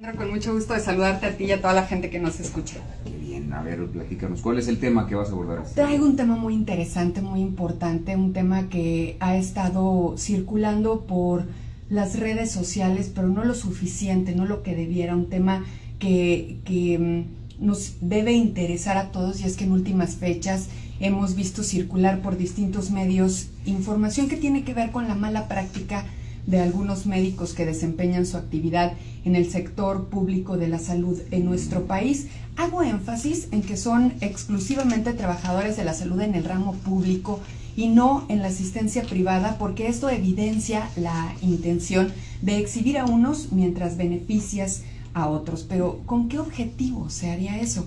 Con mucho gusto de saludarte a ti y a toda la gente que nos escucha. Qué bien, a ver, platícanos, ¿cuál es el tema que vas a abordar? Traigo un tema muy interesante, muy importante, un tema que ha estado circulando por las redes sociales, pero no lo suficiente, no lo que debiera, un tema que nos debe interesar a todos, y es que en últimas fechas hemos visto circular por distintos medios información que tiene que ver con la mala práctica de algunos médicos que desempeñan su actividad en el sector público de la salud en nuestro país. Hago énfasis en que son exclusivamente trabajadores de la salud en el ramo público y no en la asistencia privada, porque esto evidencia la intención de exhibir a unos mientras beneficias a otros. Pero ¿con qué objetivo se haría eso?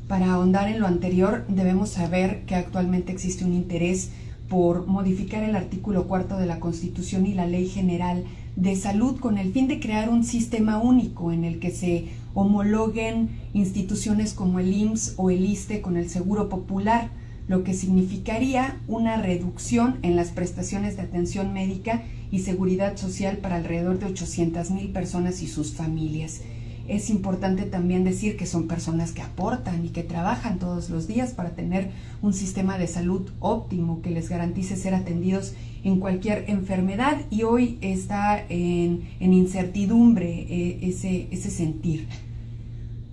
Para ahondar en lo anterior, debemos saber que actualmente existe un interés por modificar el artículo 4 de la Constitución y la Ley General de Salud con el fin de crear un sistema único en el que se homologuen instituciones como el IMSS o el ISSSTE con el Seguro Popular, lo que significaría una reducción en las prestaciones de atención médica y seguridad social para alrededor de 800,000 personas y sus familias. Es importante también decir que son personas que aportan y que trabajan todos los días para tener un sistema de salud óptimo que les garantice ser atendidos en cualquier enfermedad, y hoy está en incertidumbre ese sentir.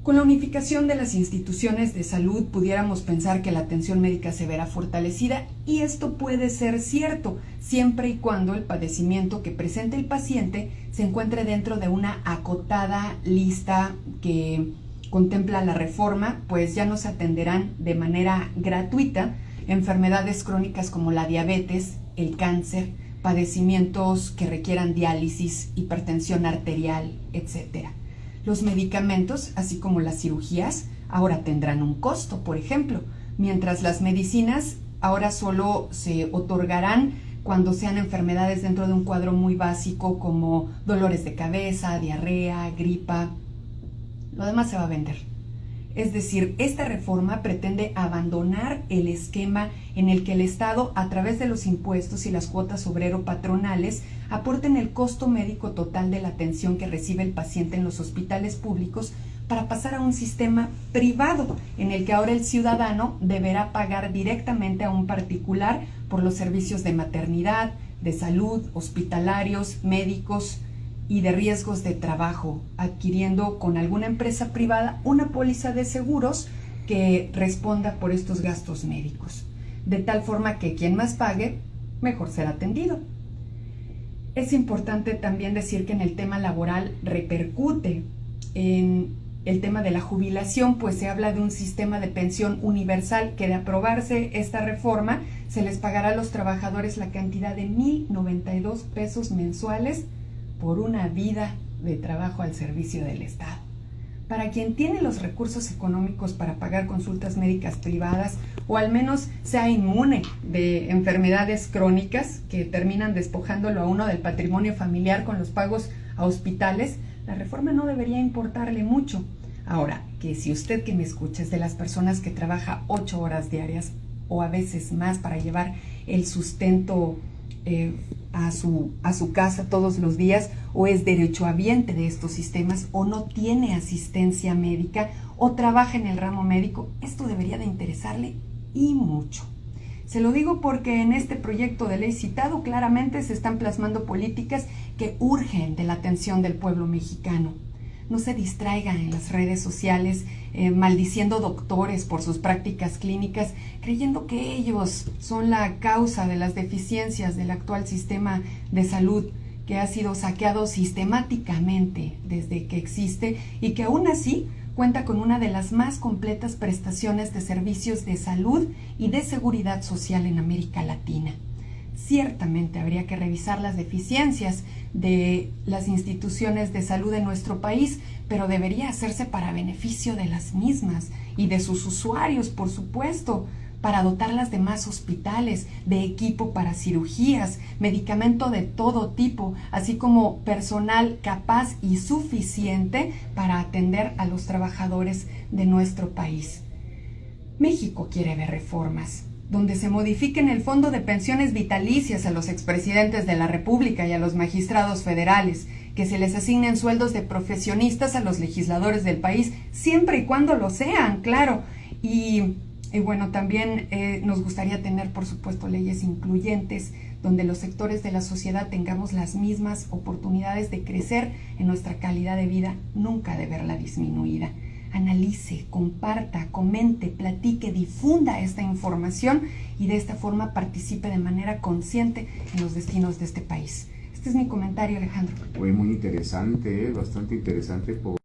Con la unificación de las instituciones de salud pudiéramos pensar que la atención médica se verá fortalecida, y esto puede ser cierto siempre y cuando el padecimiento que presente el paciente se encuentre dentro de una acotada lista que contempla la reforma, pues ya no se atenderán de manera gratuita enfermedades crónicas como la diabetes, el cáncer, padecimientos que requieran diálisis, hipertensión arterial, etc. Los medicamentos, así como las cirugías, ahora tendrán un costo, por ejemplo, mientras las medicinas ahora solo se otorgarán cuando sean enfermedades dentro de un cuadro muy básico como dolores de cabeza, diarrea, gripa. Lo demás se va a vender. Es decir, esta reforma pretende abandonar el esquema en el que el Estado, a través de los impuestos y las cuotas obrero-patronales, aporten el costo médico total de la atención que recibe el paciente en los hospitales públicos, para pasar a un sistema privado en el que ahora el ciudadano deberá pagar directamente a un particular por los servicios de maternidad, de salud, hospitalarios, médicos y de riesgos de trabajo, adquiriendo con alguna empresa privada una póliza de seguros que responda por estos gastos médicos, de tal forma que quien más pague, mejor será atendido. Es importante también decir que en el tema laboral repercute en el tema de la jubilación, pues se habla de un sistema de pensión universal que, de aprobarse esta reforma, se les pagará a los trabajadores la cantidad de 1,092 pesos mensuales por una vida de trabajo al servicio del Estado. Para quien tiene los recursos económicos para pagar consultas médicas privadas, o al menos sea inmune de enfermedades crónicas que terminan despojándolo a uno del patrimonio familiar con los pagos a hospitales, la reforma no debería importarle mucho. Ahora, que si usted que me escucha es de las personas que trabaja 8 horas diarias o a veces más para llevar el sustento a su casa todos los días, o es derechohabiente de estos sistemas, o no tiene asistencia médica, o trabaja en el ramo médico, esto debería de interesarle y mucho. Se lo digo porque en este proyecto de ley citado claramente se están plasmando políticas que urgen de la atención del pueblo mexicano. No se distraigan en las redes sociales maldiciendo doctores por sus prácticas clínicas, creyendo que ellos son la causa de las deficiencias del actual sistema de salud, que ha sido saqueado sistemáticamente desde que existe y que aún así cuenta con una de las más completas prestaciones de servicios de salud y de seguridad social en América Latina. Ciertamente habría que revisar las deficiencias de las instituciones de salud de nuestro país, pero debería hacerse para beneficio de las mismas y de sus usuarios, por supuesto, para dotarlas de más hospitales, de equipo para cirugías, medicamento de todo tipo, así como personal capaz y suficiente para atender a los trabajadores de nuestro país. México quiere ver reformas donde se modifiquen el fondo de pensiones vitalicias a los expresidentes de la República y a los magistrados federales, que se les asignen sueldos de profesionistas a los legisladores del país, siempre y cuando lo sean, claro. Y bueno, también nos gustaría tener, por supuesto, leyes incluyentes, donde los sectores de la sociedad tengamos las mismas oportunidades de crecer en nuestra calidad de vida, nunca de verla disminuida. Analice, comparta, comente, platique, difunda esta información y de esta forma participe de manera consciente en los destinos de este país. Este es mi comentario, Alejandro. Muy interesante, bastante interesante.